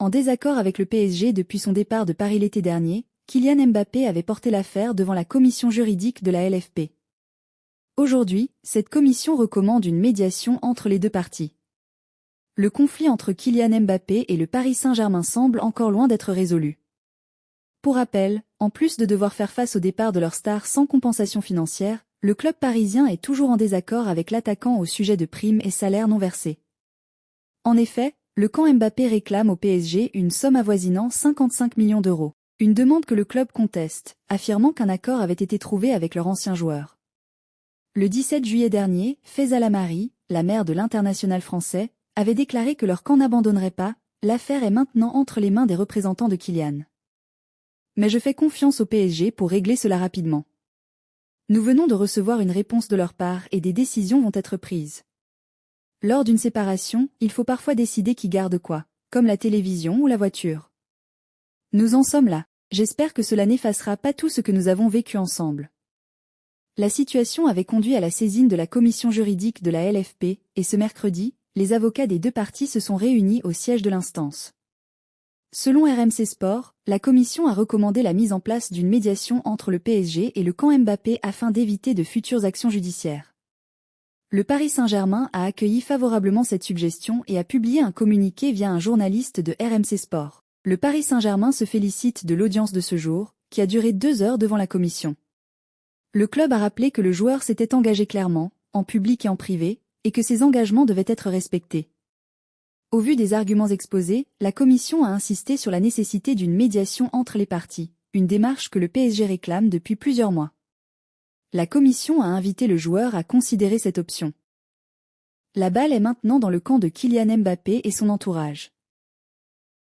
En désaccord avec le PSG depuis son départ de Paris l'été dernier, Kylian Mbappé avait porté l'affaire devant la commission juridique de la LFP. Aujourd'hui, cette commission recommande une médiation entre les deux parties. Le conflit entre Kylian Mbappé et le Paris Saint-Germain semble encore loin d'être résolu. Pour rappel, en plus de devoir faire face au départ de leur star sans compensation financière, le club parisien est toujours en désaccord avec l'attaquant au sujet de primes et salaires non versés. En effet, le camp Mbappé réclame au PSG une somme avoisinant 55 millions d'euros. Une demande que le club conteste, affirmant qu'un accord avait été trouvé avec leur ancien joueur. Le 17 juillet dernier, Faisal Amari, la mère de l'international français, avait déclaré que leur camp n'abandonnerait pas, l'affaire est maintenant entre les mains des représentants de Kylian. Mais je fais confiance au PSG pour régler cela rapidement. Nous venons de recevoir une réponse de leur part et des décisions vont être prises. Lors d'une séparation, il faut parfois décider qui garde quoi, comme la télévision ou la voiture. Nous en sommes là. J'espère que cela n'effacera pas tout ce que nous avons vécu ensemble. La situation avait conduit à la saisine de la commission juridique de la LFP, et ce mercredi, les avocats des deux parties se sont réunis au siège de l'instance. Selon RMC Sport, la commission a recommandé la mise en place d'une médiation entre le PSG et le camp Mbappé afin d'éviter de futures actions judiciaires. Le Paris Saint-Germain a accueilli favorablement cette suggestion et a publié un communiqué via un journaliste de RMC Sport. Le Paris Saint-Germain se félicite de l'audience de ce jour, qui a duré 2 heures devant la commission. Le club a rappelé que le joueur s'était engagé clairement, en public et en privé, et que ses engagements devaient être respectés. Au vu des arguments exposés, la commission a insisté sur la nécessité d'une médiation entre les parties, une démarche que le PSG réclame depuis plusieurs mois. La commission a invité le joueur à considérer cette option. La balle est maintenant dans le camp de Kylian Mbappé et son entourage.